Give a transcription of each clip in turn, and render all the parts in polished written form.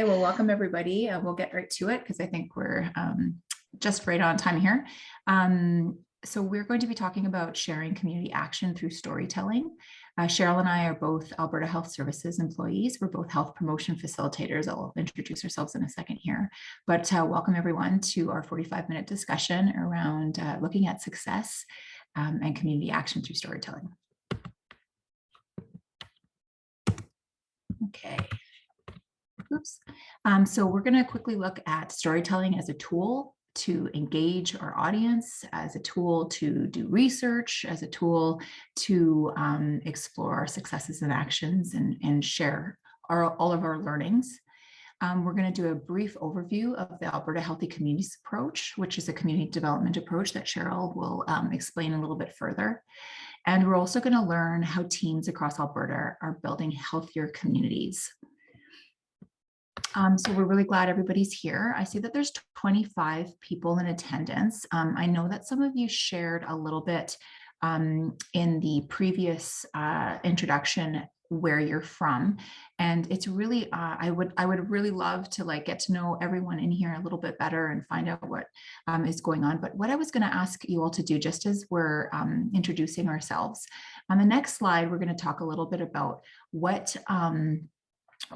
Well, welcome everybody. We'll get right to it because I think we're just right on time here. So we're going to be talking about sharing community action through storytelling. Cheryl and I are both Alberta Health Services employees. We're both health promotion facilitators. I'll introduce ourselves in a second here. But welcome everyone to our 45-minute discussion around looking at success and community action through storytelling. Okay. Oops. So we're going to quickly look at storytelling as a tool to engage our audience, as a tool to do research, as a tool to explore our successes and actions and share all of our learnings. We're going to do a brief overview of the Alberta Healthy Communities Approach, which is a community development approach that Cheryl will explain a little bit further. And we're also going to learn how teams across Alberta are building healthier communities. So we're really glad everybody's here. I see that there's 25 people in attendance. I know that some of you shared a little bit in the previous introduction where you're from, and it's really I would really love to get to know everyone in here a little bit better and find out what is going on. But what I was going to ask you all to do, just as we're introducing ourselves, on the next slide, we're going to talk a little bit about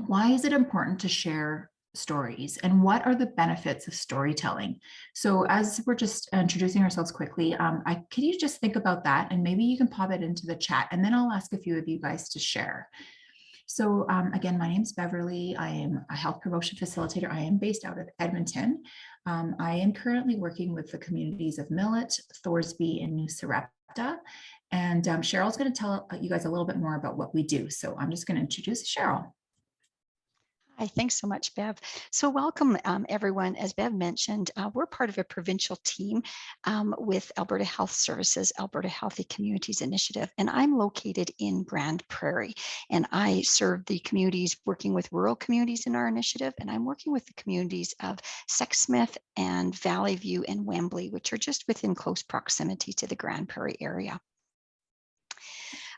why is it important to share stories and what are the benefits of storytelling? So as we're just introducing ourselves quickly, can you just think about that, and maybe you can pop it into the chat, and then I'll ask a few of you guys to share. So again, my name's Beverly. I am a health promotion facilitator. I am based out of Edmonton. I am currently working with the communities of Millet, Thorsby, and New Sarepta. And Cheryl's going to tell you guys a little bit more about what we do. So I'm just going to introduce Cheryl. Hi, thanks so much, Bev. So welcome, everyone. As Bev mentioned, we're part of a provincial team with Alberta Health Services, Alberta Healthy Communities Initiative, and I'm located in Grande Prairie. And I serve the communities working with rural communities in our initiative, and I'm working with the communities of Sexsmith and Valley View and Wembley, which are just within close proximity to the Grande Prairie area.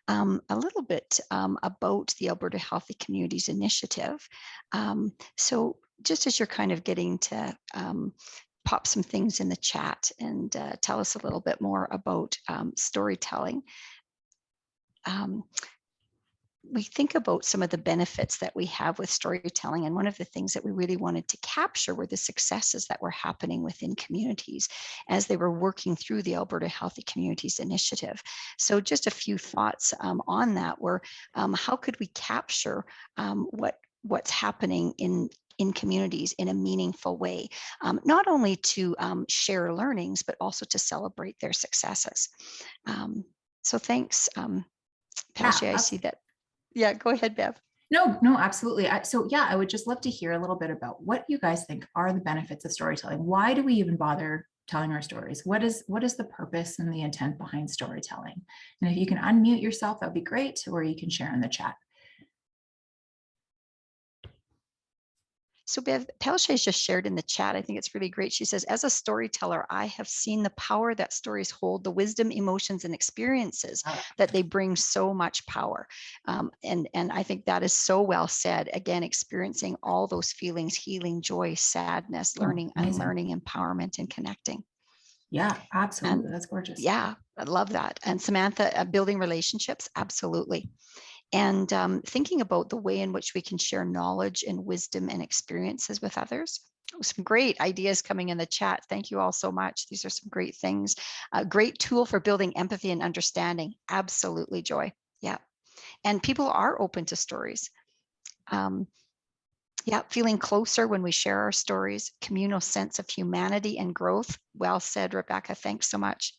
A little bit about the Alberta Healthy Communities Initiative. So just as you're kind of getting to pop some things in the chat and tell us a little bit more about storytelling. We think about some of the benefits that we have with storytelling. And one of the things that we really wanted to capture were the successes that were happening within communities as they were working through the Alberta Healthy Communities Initiative. So just a few thoughts on that were, how could we capture what's happening in communities in a meaningful way, not only to share learnings, but also to celebrate their successes. So thanks, Pasha, I see that. Yeah, go ahead, Bev. No, absolutely. So yeah, I would just love to hear a little bit about what you guys think are the benefits of storytelling. Why do we even bother telling our stories? What is the purpose and the intent behind storytelling? And if you can unmute yourself, that would be great, or you can share in the chat. So Bev, Pelche has just shared in the chat. I think it's really great. She says, as a storyteller, I have seen the power that stories hold, the wisdom, emotions, and experiences that they bring so much power. And I think that is so well said. Again, experiencing all those feelings, healing, joy, sadness, learning, unlearning, empowerment, and connecting. Yeah, absolutely. That's gorgeous. Yeah, I love that. And Samantha, building relationships, absolutely. And thinking about the way in which we can share knowledge and wisdom and experiences with others. Some great ideas coming in the chat. Thank you all so much. These are some great things. A great tool for building empathy and understanding. Absolutely, Joy. Yeah. And people are open to stories. Yeah, feeling closer when we share our stories, communal sense of humanity and growth. Well said, Rebecca. Thanks so much.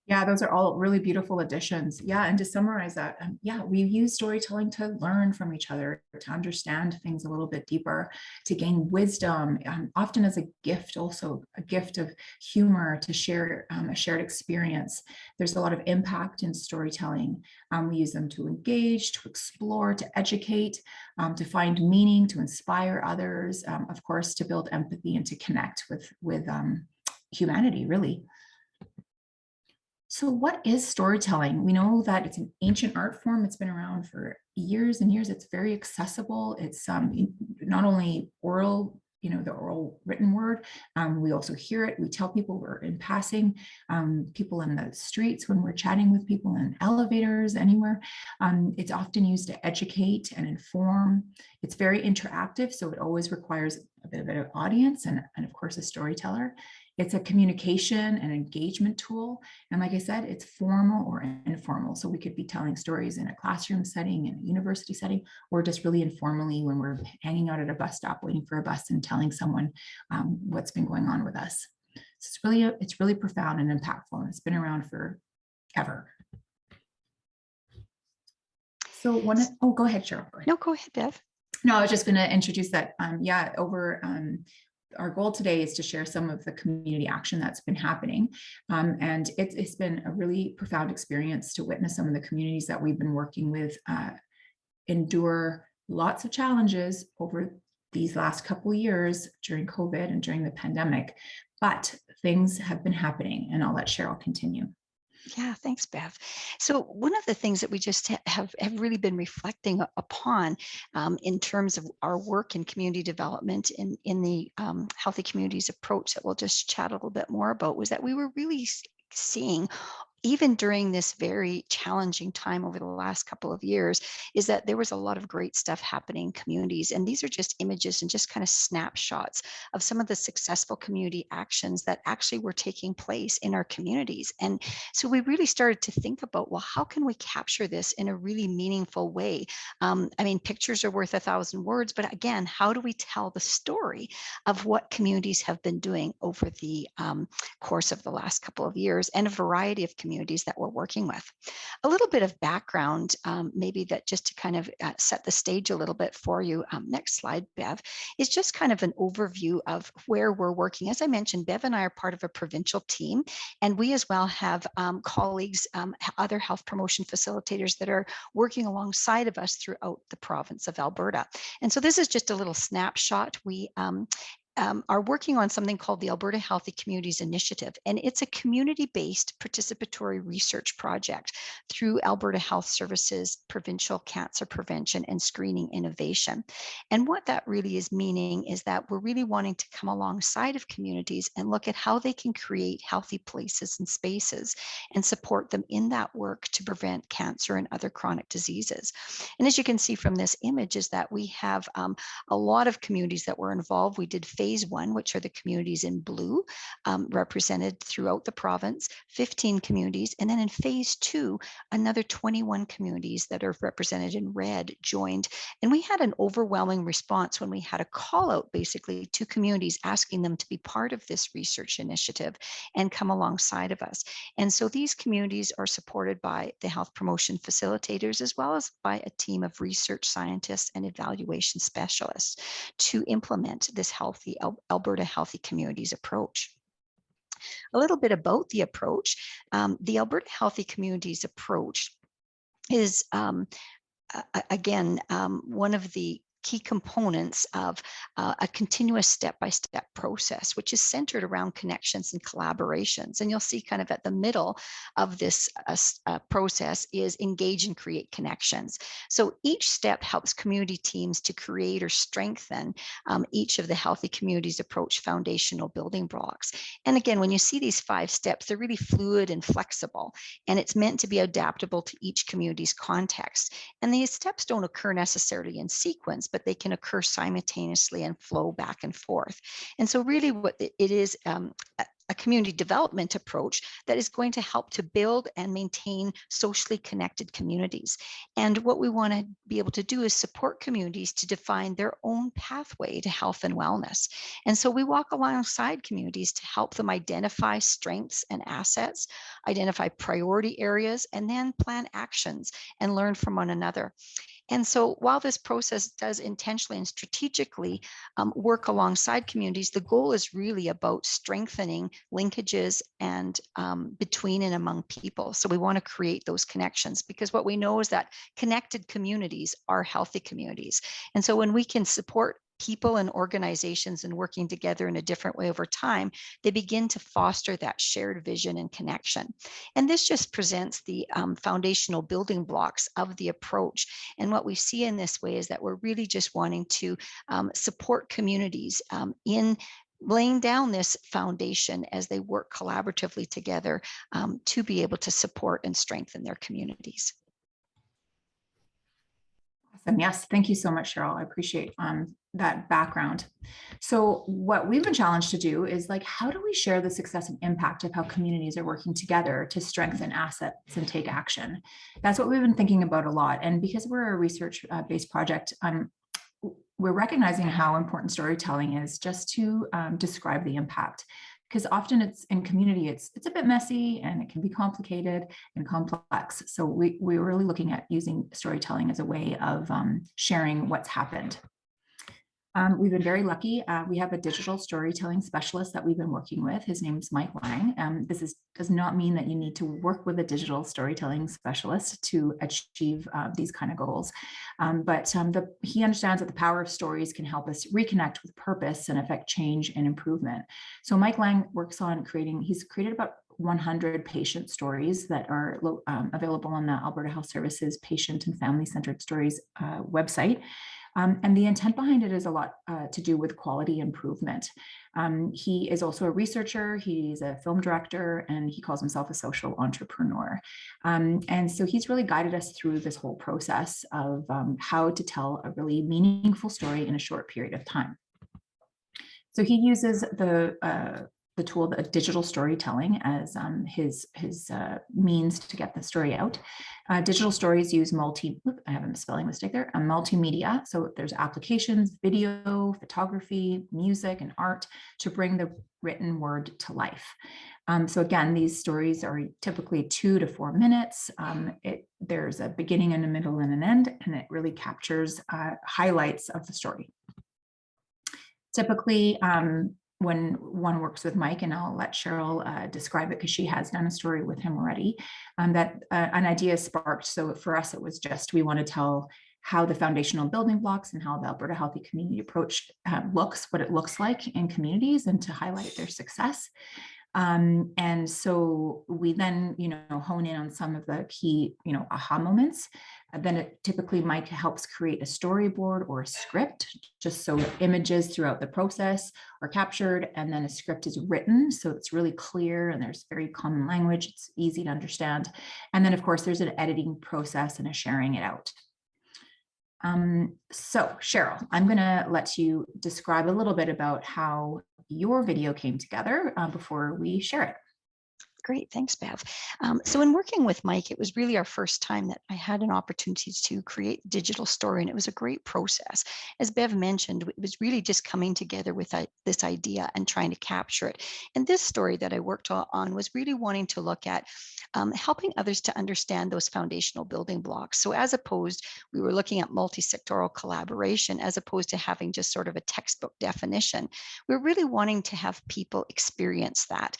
Yeah, those are all really beautiful additions. Yeah, and to summarize that, yeah, we use storytelling to learn from each other, to understand things a little bit deeper, to gain wisdom, often as a gift, also a gift of humor, to share a shared experience. There's a lot of impact in storytelling. We use them to engage, to explore, to educate, to find meaning, to inspire others, of course, to build empathy and to connect with humanity, really. So, what is storytelling? We know that it's an ancient art form. It's been around for years and years. It's very accessible. It's not only oral, the oral written word. We also hear it. We tell people we're in passing, people in the streets when we're chatting with people in elevators, anywhere. It's often used to educate and inform. It's very interactive, so it always requires a bit of an audience and of course, a storyteller. It's a communication and engagement tool. And like I said, it's formal or informal. So we could be telling stories in a classroom setting, in a university setting, or just really informally when we're hanging out at a bus stop, waiting for a bus and telling someone what's been going on with us. So it's really profound and impactful. And it's been around forever. So go ahead, Cheryl. Go ahead. No, go ahead, Bev. No, I was just going to introduce that. Our goal today is to share some of the community action that's been happening. And it's been a really profound experience to witness some of the communities that we've been working with endure lots of challenges over these last couple of years during COVID and during the pandemic. But things have been happening, and I'll let Cheryl continue. Yeah, thanks, Bev. So one of the things that we just have really been reflecting upon in terms of our work in community development in the Healthy Communities approach that we'll just chat a little bit more about was that we were really seeing, even during this very challenging time over the last couple of years, is that there was a lot of great stuff happening in communities. And these are just images and just kind of snapshots of some of the successful community actions that actually were taking place in our communities. And so we really started to think about, well, how can we capture this in a really meaningful way? I mean, pictures are worth 1,000 words, but again, how do we tell the story of what communities have been doing over the course of the last couple of years, and a variety of communities that we're working with? A little bit of background, maybe that just to kind of set the stage a little bit for you. Next slide, Bev, is just kind of an overview of where we're working. As I mentioned, Bev and I are part of a provincial team, and we as well have colleagues, other health promotion facilitators that are working alongside of us throughout the province of Alberta. And so this is just a little snapshot. We are working on something called the Alberta Healthy Communities Initiative, and it's a community-based participatory research project through Alberta Health Services Provincial Cancer Prevention and Screening Innovation. And what that really is meaning is that we're really wanting to come alongside of communities and look at how they can create healthy places and spaces and support them in that work to prevent cancer and other chronic diseases. And as you can see from this image is that we have a lot of communities that were involved. We did phase 1, which are the communities in blue, represented throughout the province, 15 communities. And then in phase 2, another 21 communities that are represented in red joined. And we had an overwhelming response when we had a call out basically to communities asking them to be part of this research initiative and come alongside of us. And so these communities are supported by the health promotion facilitators as well as by a team of research scientists and evaluation specialists to implement this Alberta Healthy Communities approach. A little bit about the approach. The Alberta Healthy Communities approach is, again, one of the key components of a continuous step-by-step process, which is centered around connections and collaborations. And you'll see kind of at the middle of this process is engage and create connections. So each step helps community teams to create or strengthen each of the Healthy Communities approach foundational building blocks. And again, when you see these 5 steps, they're really fluid and flexible, and it's meant to be adaptable to each community's context. And these steps don't occur necessarily in sequence, but they can occur simultaneously and flow back and forth. And so really what it is, a community development approach that is going to help to build and maintain socially connected communities. And what we want to be able to do is support communities to define their own pathway to health and wellness. And so we walk alongside communities to help them identify strengths and assets, identify priority areas, and then plan actions and learn from one another. And so while this process does intentionally and strategically work alongside communities, the goal is really about strengthening linkages and between and among people. So we want to create those connections, because what we know is that connected communities are healthy communities. And so when we can support people and organizations and working together in a different way over time, they begin to foster that shared vision and connection. And this just presents the foundational building blocks of the approach. And what we see in this way is that we're really just wanting to support communities in laying down this foundation as they work collaboratively together to be able to support and strengthen their communities. Awesome. Yes, thank you so much, Cheryl. I appreciate that background. So what we've been challenged to do is like, how do we share the success and impact of how communities are working together to strengthen assets and take action? That's what we've been thinking about a lot. And because we're a research-based project, we're recognizing how important storytelling is just to describe the impact. Because often it's in community, it's a bit messy and it can be complicated and complex. So we're really looking at using storytelling as a way of sharing what's happened. We've been very lucky. We have a digital storytelling specialist that we've been working with. His name's Mike Lang. Does not mean that you need to work with a digital storytelling specialist to achieve these kind of goals. But he understands that the power of stories can help us reconnect with purpose and affect change and improvement. So Mike Lang works on he's created about 100 patient stories that are available on the Alberta Health Services Patient and Family Centered Stories website. And the intent behind it is a lot to do with quality improvement. He is also a researcher, he's a film director, and he calls himself a social entrepreneur. And so he's really guided us through this whole process of how to tell a really meaningful story in a short period of time. So he uses the tool, the digital storytelling, as his means to get the story out. Digital stories use I have a spelling mistake there, multimedia. So there's applications, video, photography, music, and art to bring the written word to life. So again, these stories are typically 2 to 4 minutes. There's a beginning and a middle and an end, and it really captures highlights of the story. Typically, when one works with Mike, and I'll let Cheryl describe it because she has done a story with him already, that an idea sparked. So for us, it was just, we want to tell how the foundational building blocks and how the Alberta Healthy Community Approach what it looks like in communities, and to highlight their success. And so we then, hone in on some of the key, aha moments. Then typically Mike helps create a storyboard or a script, just so images throughout the process are captured, and then a script is written. So it's really clear and there's very common language. It's easy to understand. And then of course there's an editing process and a sharing it out. So Cheryl, I'm going to let you describe a little bit about how your video came together before we share it. Great, thanks, Bev. So in working with Mike, it was really our first time that I had an opportunity to create a digital story, and it was a great process. As Bev mentioned, it was really just coming together with this idea and trying to capture it. And this story that I worked on was really wanting to look at helping others to understand those foundational building blocks. So as opposed, we were looking at multi-sectoral collaboration as opposed to having just sort of a textbook definition. We're really wanting to have people experience that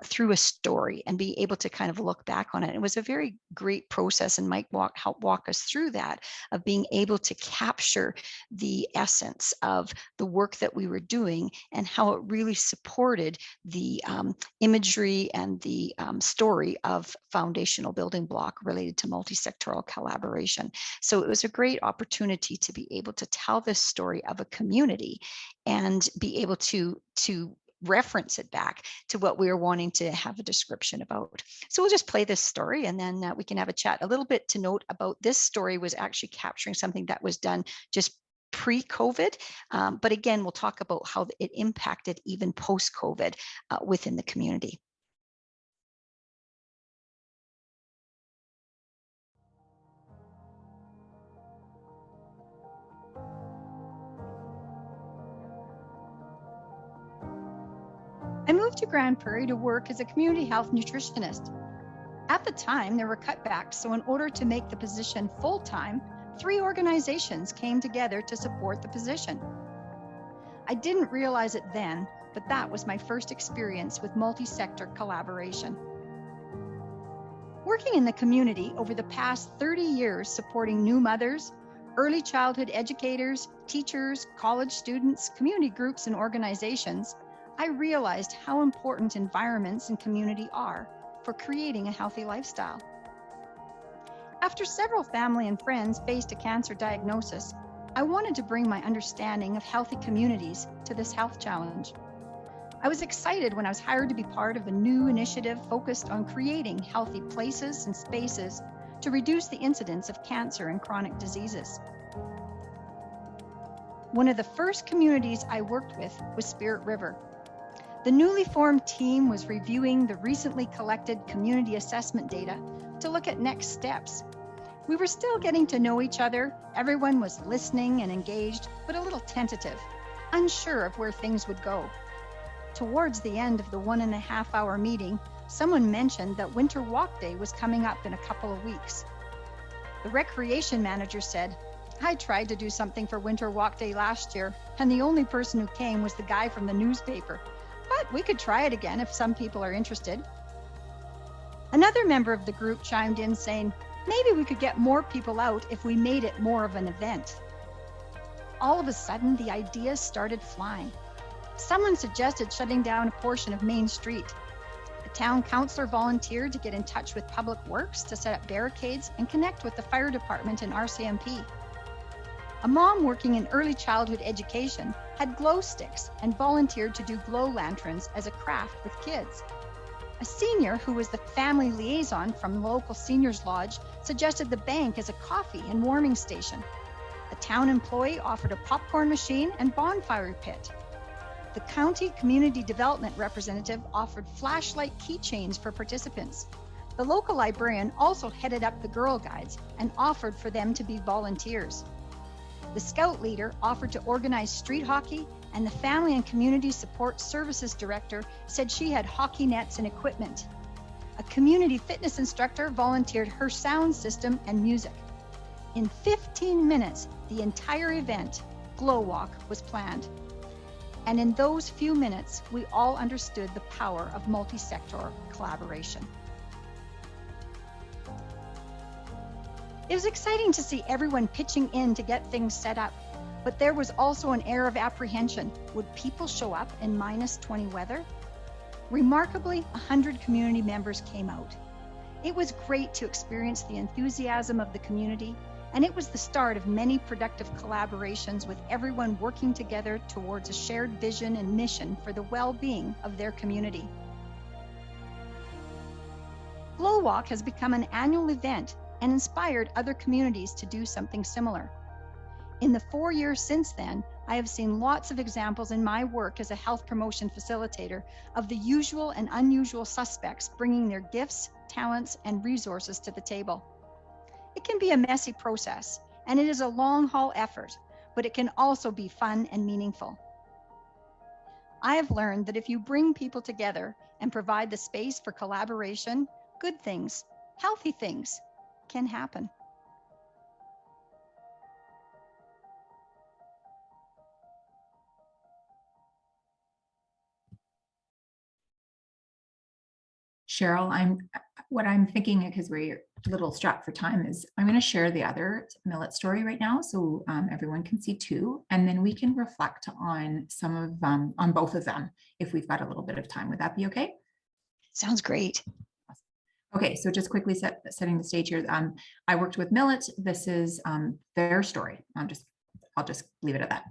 through a story and be able to kind of look back on it. It was a very great process, and Mike helped walk us through that, of being able to capture the essence of the work that we were doing and how it really supported the imagery and the story of foundational building block related to multi-sectoral collaboration. So it was a great opportunity to be able to tell this story of a community and be able to reference it back to what we were wanting to have a description about. So we'll just play this story, and then we can have a chat. A little bit to note about this story was actually capturing something that was done just pre-COVID. But again, we'll talk about how it impacted even post-COVID within the community. I moved to Grand Prairie to work as a community health nutritionist. At the time, there were cutbacks, so in order to make the position full-time, 3 organizations came together to support the position. I didn't realize it then, but that was my first experience with multi-sector collaboration. Working in the community over the past 30 years, supporting new mothers, early childhood educators, teachers, college students, community groups, and organizations, I realized how important environments and community are for creating a healthy lifestyle. After several family and friends faced a cancer diagnosis, I wanted to bring my understanding of healthy communities to this health challenge. I was excited when I was hired to be part of a new initiative focused on creating healthy places and spaces to reduce the incidence of cancer and chronic diseases. One of the first communities I worked with was Spirit River. The newly formed team was reviewing the recently collected community assessment data to look at next steps. We were still getting to know each other. Everyone was listening and engaged, but a little tentative, unsure of where things would go. Towards the end of the 1.5-hour meeting, someone mentioned that Winter Walk Day was coming up in a couple of weeks. The recreation manager said, "I tried to do something for Winter Walk Day last year, and the only person who came was the guy from the newspaper. But we could try it again if some people are interested." Another member of the group chimed in saying, "Maybe we could get more people out if we made it more of an event." All of a sudden, the ideas started flying. Someone suggested shutting down a portion of Main Street. A town councillor volunteered to get in touch with Public Works to set up barricades and connect with the fire department and RCMP. A mom working in early childhood education had glow sticks and volunteered to do glow lanterns as a craft with kids. A senior who was the family liaison from the local seniors lodge suggested the bank as a coffee and warming station. A town employee offered a popcorn machine and bonfire pit. The county community development representative offered flashlight keychains for participants. The local librarian also headed up the Girl Guides and offered for them to be volunteers. The scout leader offered to organize street hockey, and the family and community support services director said she had hockey nets and equipment. A community fitness instructor volunteered her sound system and music. In 15 minutes, the entire event, Glow Walk, was planned. And in those few minutes, we all understood the power of multi-sector collaboration. It was exciting to see everyone pitching in to get things set up, but there was also an air of apprehension. Would people show up in -20 weather? Remarkably, 100 community members came out. It was great to experience the enthusiasm of the community, and it was the start of many productive collaborations with everyone working together towards a shared vision and mission for the well-being of their community. Glow Walk has become an annual event and inspired other communities to do something similar. In the 4 years since then, I have seen lots of examples in my work as a health promotion facilitator of the usual and unusual suspects bringing their gifts, talents, and resources to the table. It can be a messy process, and it is a long-haul effort, but it can also be fun and meaningful. I have learned that if you bring people together and provide the space for collaboration, good things, healthy things, can happen. Cheryl, what I'm thinking, because we're a little strapped for time, is I'm going to share the other millet story right now, so everyone can see too, and then we can reflect on some of on both of them if we've got a little bit of time. Would that be okay? Sounds great. Okay, so just quickly setting the stage here. I worked with Millet. This is their story. I'll just leave it at that.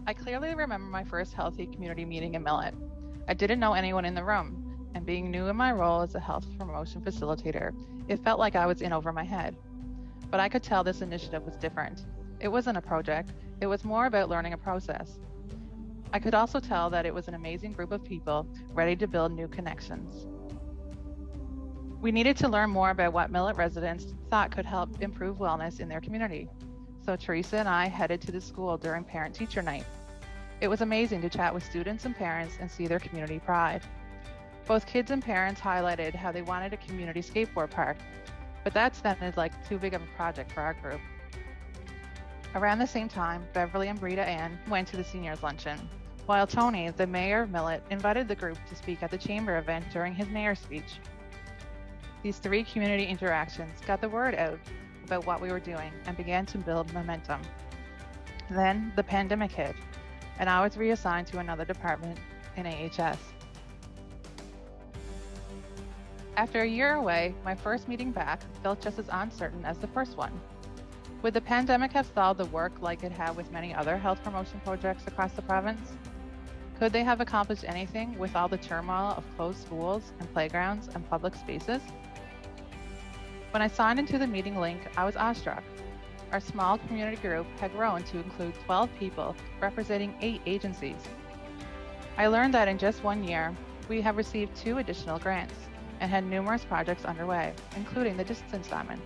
I clearly remember my first healthy community meeting in Millet. I didn't know anyone in the room, and being new in my role as a health promotion facilitator, it felt like I was in over my head. But I could tell this initiative was different. It wasn't a project, it was more about learning a process. I could also tell that it was an amazing group of people ready to build new connections. We needed to learn more about what Millet residents thought could help improve wellness in their community. So Teresa and I headed to the school during parent-teacher night. It was amazing to chat with students and parents and see their community pride. Both kids and parents highlighted how they wanted a community skateboard park, but that sounded like too big of a project for our group. Around the same time, Beverly and Brita Ann went to the seniors luncheon. while Tony, the mayor of Millet, invited the group to speak at the chamber event during his mayor's speech. These 3 community interactions got the word out about what we were doing and began to build momentum. Then the pandemic hit, and I was reassigned to another department in AHS. After a year away, my first meeting back felt just as uncertain as the first one. Would the pandemic have stalled the work like it had with many other health promotion projects across the province? Could they have accomplished anything with all the turmoil of closed schools and playgrounds and public spaces? When I signed into the meeting link, I was awestruck. Our small community group had grown to include 12 people representing 8 agencies. I learned that in just 1 year, we have received 2 additional grants and had numerous projects underway, including the distance diamond.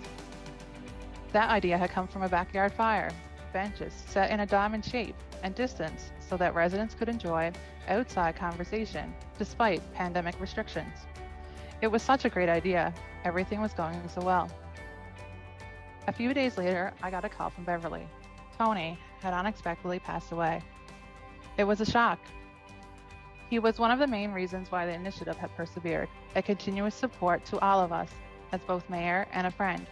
That idea had come from a backyard fire, benches set in a diamond shape, and distance so that residents could enjoy outside conversation despite pandemic restrictions. It was such a great idea. Everything was going so well. A few days later, I got a call from Beverly. Tony had unexpectedly passed away. It was a shock. He was one of the main reasons why the initiative had persevered, a continuous support to all of us as both mayor and a friend.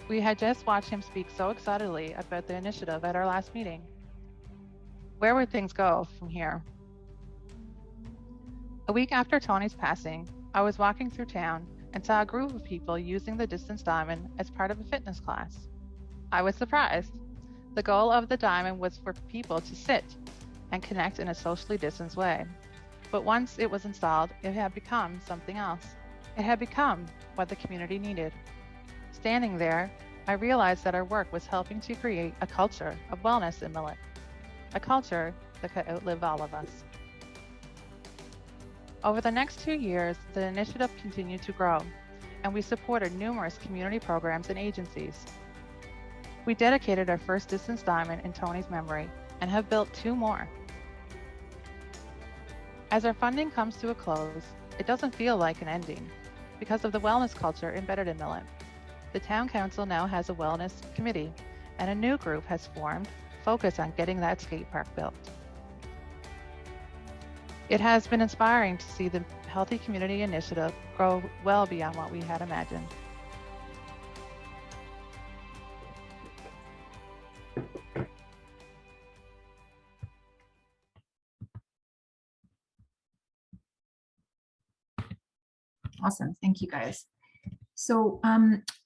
We had just watched him speak so excitedly about the initiative at our last meeting. Where would things go from here? A week after Tony's passing, I was walking through town and saw a group of people using the distance diamond as part of a fitness class. I was surprised. The goal of the diamond was for people to sit and connect in a socially distanced way. But once it was installed, it had become something else. It had become what the community needed. Standing there, I realized that our work was helping to create a culture of wellness in Millet, a culture that could outlive all of us. Over the next 2 years, the initiative continued to grow, and we supported numerous community programs and agencies. We dedicated our first distance diamond in Tony's memory and have built 2 more. As our funding comes to a close, it doesn't feel like an ending because of the wellness culture embedded in Millet. The town council now has a wellness committee, and a new group has formed focused on getting that skate park built. It has been inspiring to see the Healthy Community Initiative grow well beyond what we had imagined. Awesome. Thank you, guys. So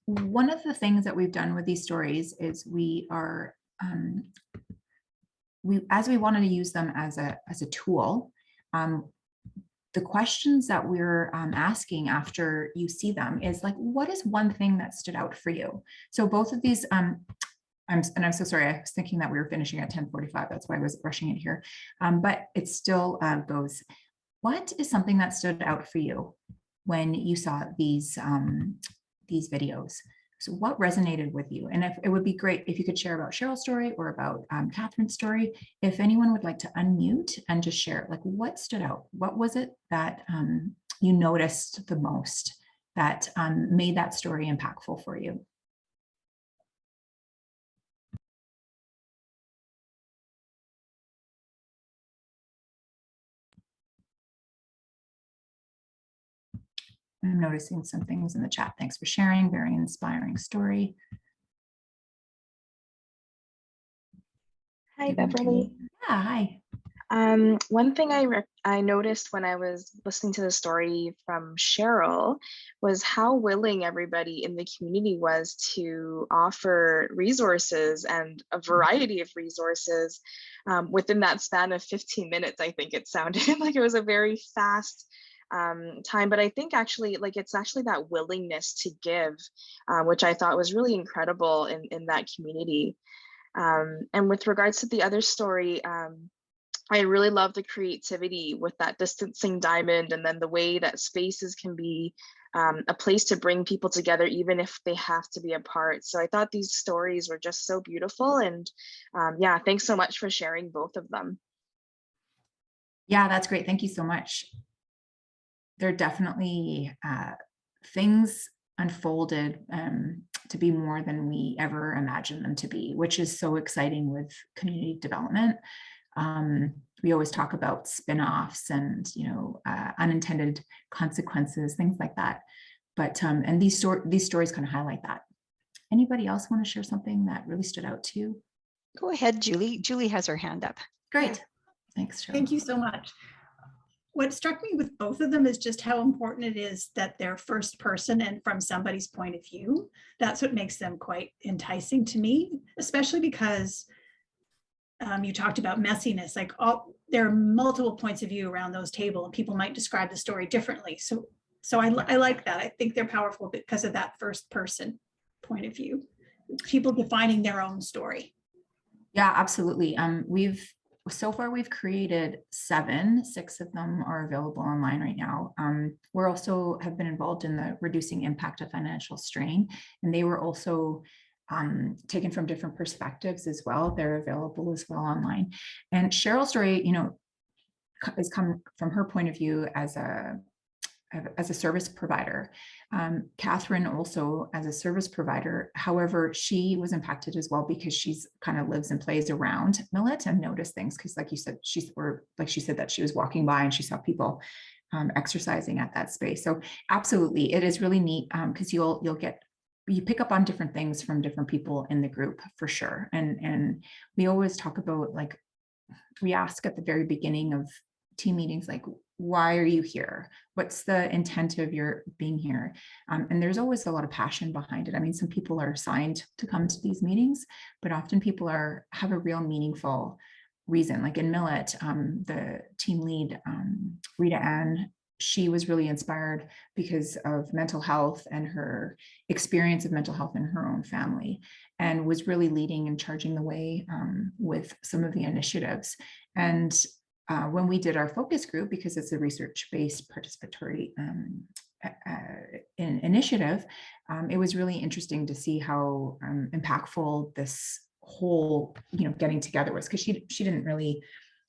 one of the things that we've done with these stories is we are, as we wanted to use them as a tool, the questions that we're asking after you see them is like, what is one thing that stood out for you? So both of these, I'm so sorry, I was thinking that we were finishing at 10:45. That's why I was rushing it here. But it still goes, what is something that stood out for you when you saw these videos? So what resonated with you? And if it would be great if you could share about Cheryl's story or about Catherine's story. If anyone would like to unmute and just share, like, what stood out? What was it that you noticed the most that made that story impactful for you? I'm noticing some things in the chat. Thanks for sharing. Very inspiring story. Hi, Beverly. Yeah, hi. One thing I noticed when I was listening to the story from Cheryl was how willing everybody in the community was to offer resources and a variety of resources within that span of 15 minutes. I think it sounded like it was a very fast time, but I think actually, like, it's actually that willingness to give, which I thought was really incredible in that community. And with regards to the other story, I really love the creativity with that distancing diamond, and then the way that spaces can be a place to bring people together, even if they have to be apart. So I thought these stories were just so beautiful. And yeah, thanks so much for sharing both of them. Yeah, that's great. Thank you so much. There are definitely things unfolded to be more than we ever imagined them to be, which is so exciting with community development. we always talk about spin-offs and, unintended consequences, things like that. But, and these stories kind of highlight that. Anybody else want to share something that really stood out to you? Go ahead, Julie. Julie has her hand up. Great. Thanks, Cheryl. Thank you so much. What struck me with both of them is just how important it is that they're first person and from somebody's point of view. That's what makes them quite enticing to me, especially because you talked about messiness, like there are multiple points of view around those tables, and people might describe the story differently. So I like that. I think they're powerful because of that first person point of view, people defining their own story. Yeah, absolutely. So far we've created 7, 6 of them are available online right now. We're also have been involved in the reducing impact of financial strain, and they were also taken from different perspectives as well. They're available as well online. And Cheryl's story, has come from her point of view as a service provider. Catherine also as a service provider. However, she was impacted as well because she's kind of lives and plays around Millet and noticed things. Because like you said, she said that she was walking by and she saw people exercising at that space. So absolutely, it is really neat because you pick up on different things from different people in the group for sure. And we always talk about, like, we ask at the very beginning of team meetings, like, why are you here? What's the intent of your being here? And there's always a lot of passion behind it. I mean, some people are assigned to come to these meetings, but often people have a real meaningful reason. Like in Millet, the team lead, Rita Ann, she was really inspired because of mental health and her experience of mental health in her own family, and was really leading and charging the way with some of the initiatives. And when we did our focus group, because it's a research-based participatory initiative, it was really interesting to see how impactful this whole, getting together was, because she didn't really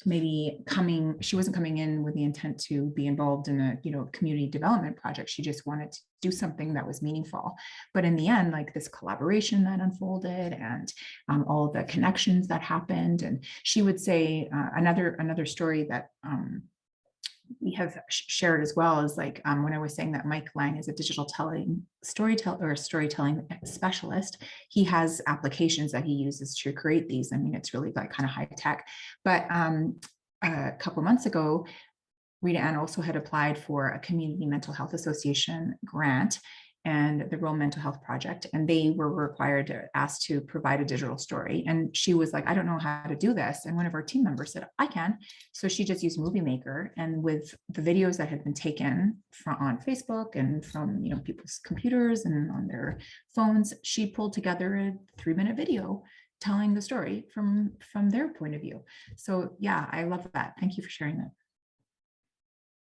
she wasn't coming in with the intent to be involved in a community development project. She just wanted to do something that was meaningful. But in the end, like, this collaboration that unfolded and all the connections that happened. And she would say another story that we have shared as well is, like, when I was saying that Mike Lang is a digital storytelling specialist, he has applications that he uses to create these. I mean, it's really like kind of high tech. But a couple of months ago, Rita Ann also had applied for a Community Mental Health Association grant and the Rural Mental Health Project, and they were asked to provide a digital story. And she was like, I don't know how to do this. And one of our team members said, I can. So she just used Movie Maker, and with the videos that had been taken on Facebook and from people's computers and on their phones, she pulled together a 3-minute video telling the story from their point of view. So yeah, I love that. Thank you for sharing that.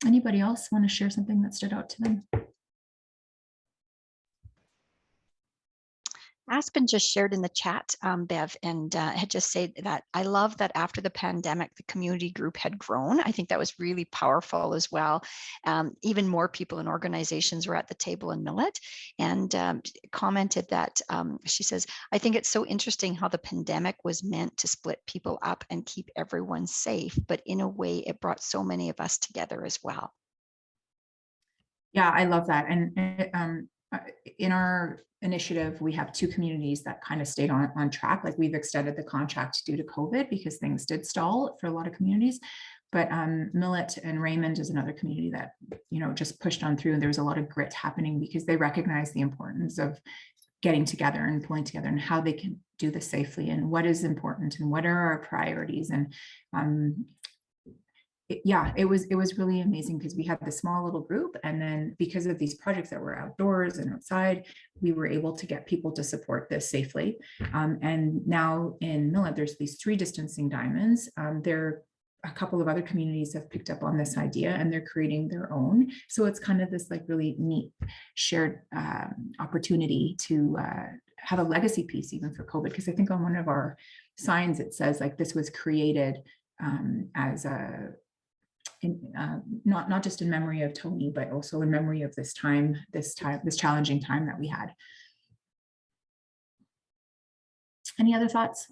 Anybody else want to share something that stood out to them? Aspen just shared in the chat, Bev, and had just said that I love that after the pandemic, the community group had grown. I think that was really powerful as well. Even more people and organizations were at the table in Millet, and commented that she says, I think it's so interesting how the pandemic was meant to split people up and keep everyone safe, but in a way it brought so many of us together as well. Yeah, I love that. And in our initiative, we have 2 communities that kind of stayed on track. Like, we've extended the contract due to COVID because things did stall for a lot of communities. But Millet and Raymond is another community that, just pushed on through. And there was a lot of grit happening because they recognize the importance of getting together and pulling together and how they can do this safely and what is important and what are our priorities. And it was really amazing because we had this small little group, and then because of these projects that were outdoors and outside, we were able to get people to support this safely. And now in Millet, there's these 3 distancing diamonds. There a couple of other communities have picked up on this idea and they're creating their own. So it's kind of this like really neat shared opportunity to have a legacy piece even for COVID. Because I think on one of our signs, it says like this was created as a not just in memory of Tony, but also in memory of this challenging time that we had. Any other thoughts?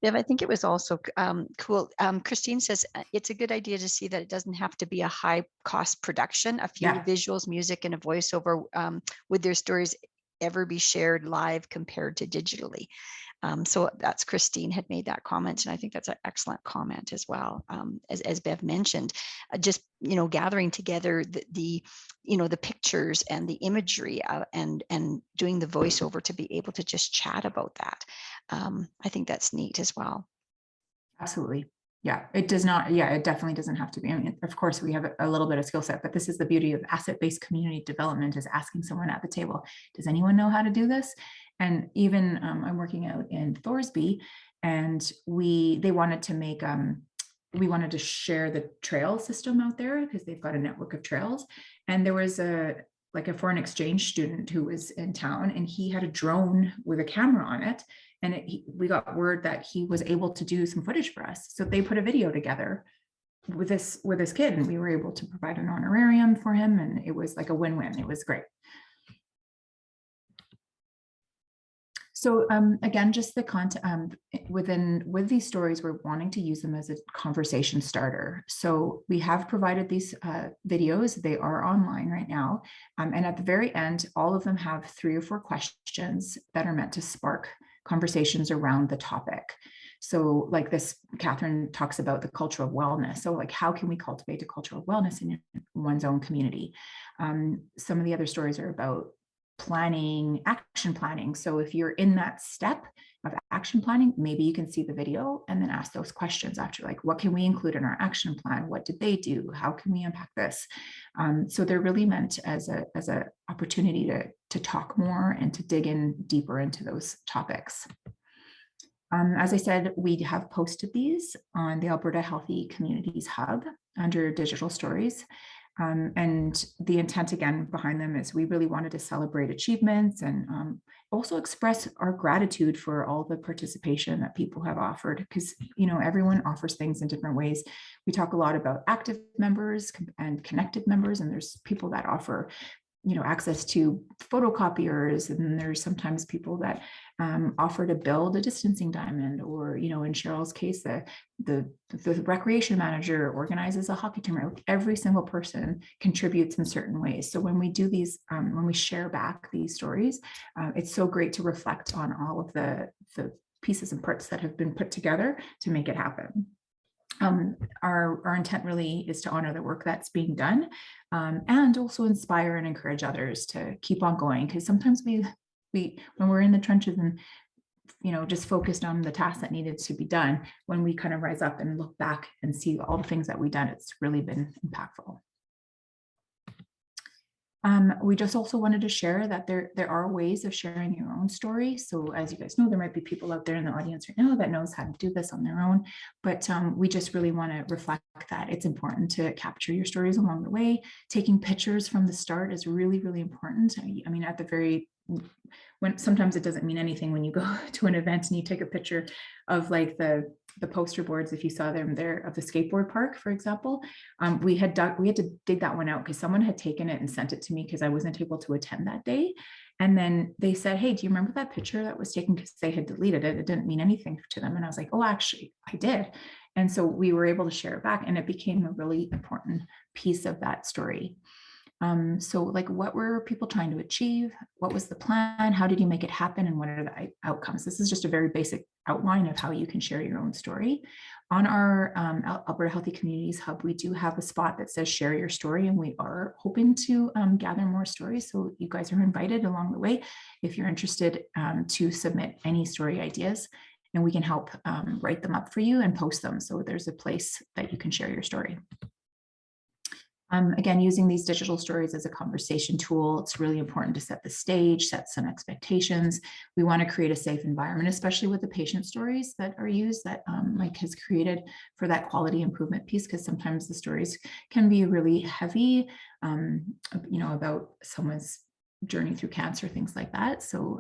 Viv, I think it was also cool. Christine says it's a good idea to see that it doesn't have to be a high cost production. A few visuals, music, and a voiceover with their stories ever be shared live compared to digitally. So that's Christine had made that comment, and I think that's an excellent comment as well. As Bev mentioned, just gathering together the pictures and the imagery and doing the voiceover to be able to just chat about that. I think that's neat as well. Absolutely. Yeah, it does not. Yeah, it definitely doesn't have to be. I mean, of course, we have a little bit of skill set, but this is the beauty of asset-based community development, is asking someone at the table, does anyone know how to do this? And even I'm working out in Thorsby, and they wanted to make, we wanted to share the trail system out there because they've got a network of trails. And there was a foreign exchange student who was in town, and he had a drone with a camera on it. And we got word that he was able to do some footage for us. So they put a video together with this kid, and we were able to provide an honorarium for him. And it was like a win-win. It was great. So again, just the content with these stories, we're wanting to use them as a conversation starter. So we have provided these videos. They are online right now. And at the very end, all of them have 3 or 4 questions that are meant to spark conversations around the topic. So like this, Catherine talks about the culture of wellness. So like, how can we cultivate a culture of wellness in one's own community? Some of the other stories are about planning, action planning. So if you're in that step of action planning, maybe you can see the video and then ask those questions after, like, what can we include in our action plan? What did they do? How can we impact this? So they're really meant as a opportunity to talk more and to dig in deeper into those topics. As I said, we have posted these on the Alberta Healthy Communities Hub under digital stories. And the intent again behind them is we really wanted to celebrate achievements and also express our gratitude for all the participation that people have offered, because everyone offers things in different ways. We talk a lot about active members and connected members, and there's people that offer access to photocopiers, and there's sometimes people that offer to build a distancing diamond, or in Cheryl's case, the recreation manager organizes a hockey tournament. Every single person contributes in certain ways. So when we do these, when we share back these stories, it's so great to reflect on all of the pieces and parts that have been put together to make it happen. Our intent really is to honor the work that's being done, and also inspire and encourage others to keep on going. Because sometimes we when we're in the trenches and just focused on the tasks that needed to be done, when we kind of rise up and look back and see all the things that we've done, it's really been impactful. We just also wanted to share that there are ways of sharing your own story. So as you guys know, there might be people out there in the audience right now that knows how to do this on their own, but we just really want to reflect that it's important to capture your stories along the way. Taking pictures from the start is really, really important. I mean, at the very, when sometimes it doesn't mean anything when you go to an event and you take a picture of like the poster boards, if you saw them there, of the skateboard park, for example. We had to dig that one out because someone had taken it and sent it to me because I wasn't able to attend that day. And then they said, hey, do you remember that picture that was taken? Because they had deleted it. It didn't mean anything to them. And I was like, oh, actually, I did. And so we were able to share it back, and it became a really important piece of that story. So like, what were people trying to achieve? What was the plan? How did you make it happen? And what are the outcomes? This is just a very basic outline of how you can share your own story. On our Alberta Healthy Communities Hub, we do have a spot that says share your story, and we are hoping to gather more stories. So you guys are invited along the way if you're interested to submit any story ideas, and we can help write them up for you and post them. So there's a place that you can share your story. Again, using these digital stories as a conversation tool, it's really important to set the stage, set some expectations. We want to create a safe environment, especially with the patient stories that are used that Mike has created for that quality improvement piece, because sometimes the stories can be really heavy, about someone's journey through cancer, things like that. So,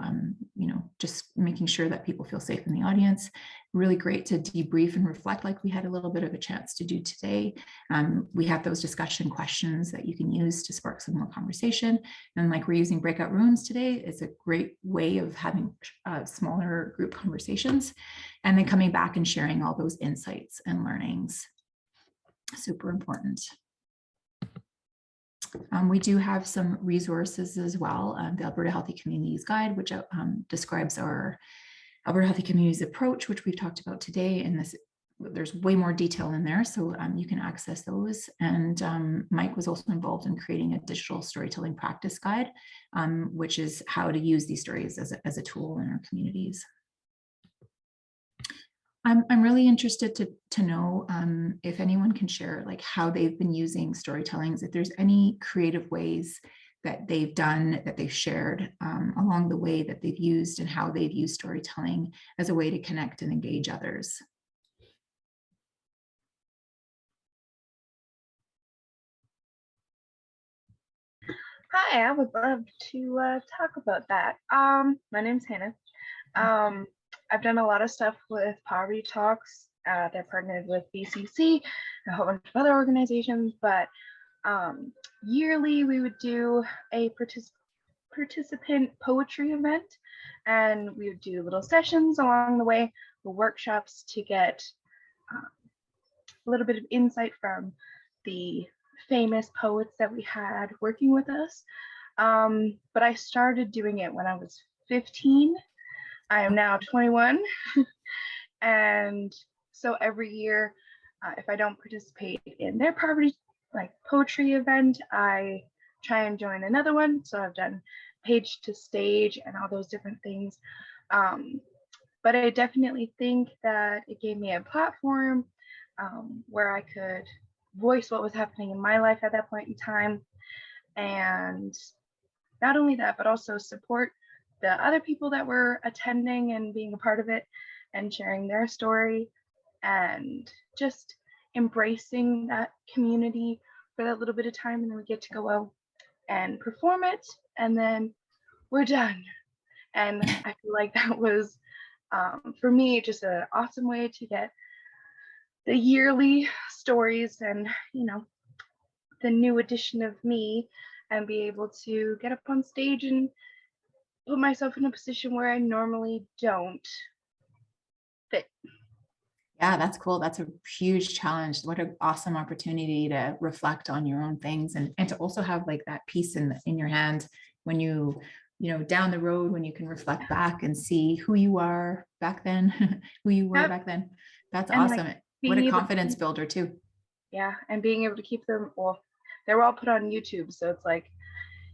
you know, just making sure that people feel safe in the audience. Really great to debrief and reflect like we had a little bit of a chance to do today. We have those discussion questions that you can use to spark some more conversation. And like we're using breakout rooms today, it's a great way of having smaller group conversations and then coming back and sharing all those insights and learnings. Super important. We do have some resources as well. The Alberta Healthy Communities Guide, which describes our Alberta Healthy Communities Approach, which we've talked about today. And there's way more detail in there, so you can access those. And Mike was also involved in creating a digital storytelling practice guide, which is how to use these stories as a tool in our communities. I'm really interested to know if anyone can share like how they've been using storytelling, if there's any creative ways that they've done, that they've shared along the way that they've used and how they've used storytelling as a way to connect and engage others. Hi, I would love to talk about that. My name's Hannah. I've done a lot of stuff with Poverty Talks. They're partnered with BCC and a whole bunch of other organizations, but yearly we would do a participant poetry event, and we would do little sessions along the way, workshops to get a little bit of insight from the famous poets that we had working with us. But I started doing it when I was 15. I am now 21. And so every year, if I don't participate in their poetry event, I try and join another one. So I've done page to stage and all those different things. But I definitely think that it gave me a platform where I could voice what was happening in my life at that point in time. And not only that, but also support the other people that were attending and being a part of it and sharing their story and just embracing that community for that little bit of time. And then we get to go out and perform it, and then we're done. And I feel like that was, for me, just an awesome way to get the yearly stories and, you know, the new edition of me and be able to get up on stage and put myself in a position where I normally don't fit. Yeah, that's cool. That's a huge challenge. What an awesome opportunity to reflect on your own things and to also have like that piece in your hand when you know, down the road, when you can reflect back and see who you are back then, who you were back then. That's awesome. Like, what a confidence builder too. Yeah, and being able to keep them, well, they were all put on YouTube. So it's like,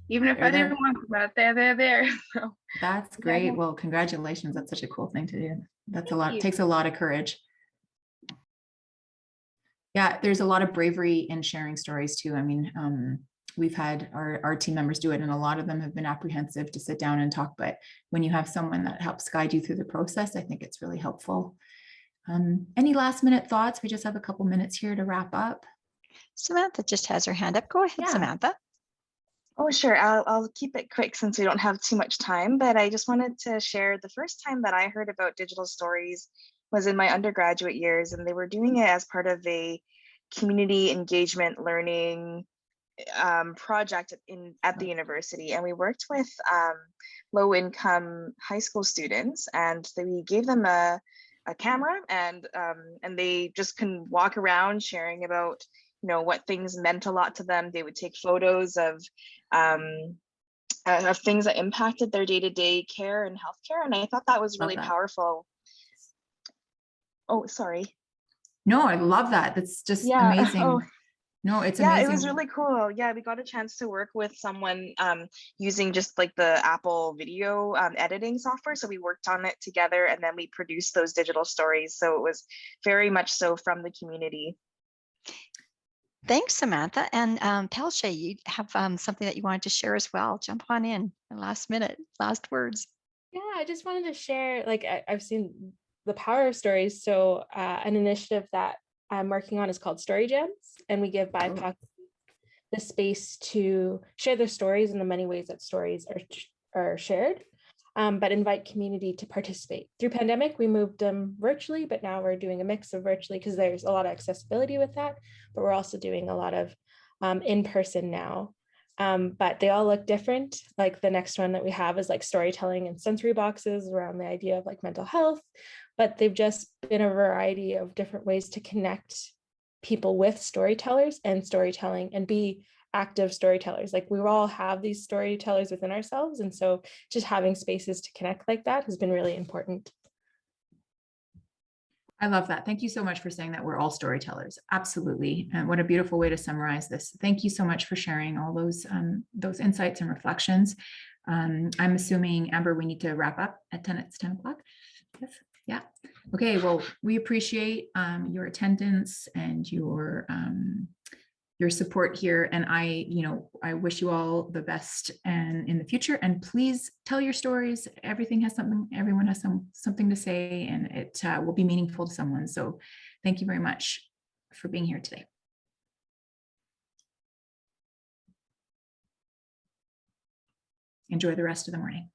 even if I didn't want them out there, they're there. So that's great. Well, congratulations. That's such a cool thing to do. That's a lot, it takes a lot of courage. Yeah, there's a lot of bravery in sharing stories too. I mean, we've had our team members do it, and a lot of them have been apprehensive to sit down and talk. But when you have someone that helps guide you through the process, I think it's really helpful. Any last minute thoughts? We just have a couple minutes here to wrap up. Samantha just has her hand up. Go ahead, Samantha. Oh, sure. I'll keep it quick since we don't have too much time, but I just wanted to share the first time that I heard about digital stories was in my undergraduate years, and they were doing it as part of a community engagement learning project at the university. And we worked with low-income high school students, and we gave them a camera, and they just can walk around sharing about, you know, what things meant a lot to them. They would take photos of things that impacted their day-to-day care and healthcare, and I thought that was really powerful. Oh, sorry. No, I love that. That's just amazing. Oh. No, it's amazing. Yeah, it was really cool. Yeah, we got a chance to work with someone using just like the Apple video editing software. So we worked on it together, and then we produced those digital stories. So it was very much so from the community. Thanks, Samantha. And Palshay, you have something that you wanted to share as well. Jump on in last minute, last words. Yeah, I just wanted to share, like I've seen the power of stories. So an initiative that I'm working on is called Story Gems, and we give BIPOC the space to share their stories in the many ways that stories are shared, but invite community to participate. Through pandemic, we moved them virtually, but now we're doing a mix of virtually because there's a lot of accessibility with that, but we're also doing a lot of in person now. But they all look different. Like the next one that we have is like storytelling and sensory boxes around the idea of like mental health, but they've just been a variety of different ways to connect people with storytellers and storytelling and be active storytellers. Like we all have these storytellers within ourselves. And so just having spaces to connect like that has been really important. I love that. Thank you so much for saying that we're all storytellers. Absolutely. And what a beautiful way to summarize this. Thank you so much for sharing all those insights and reflections. I'm assuming, Amber, we need to wrap up at 10 o'clock. Yes. Yeah. Okay. Well, we appreciate your attendance and your support here. And I wish you all the best and in the future. And please tell your stories. Everyone has something to say, and it will be meaningful to someone. So thank you very much for being here today. Enjoy the rest of the morning.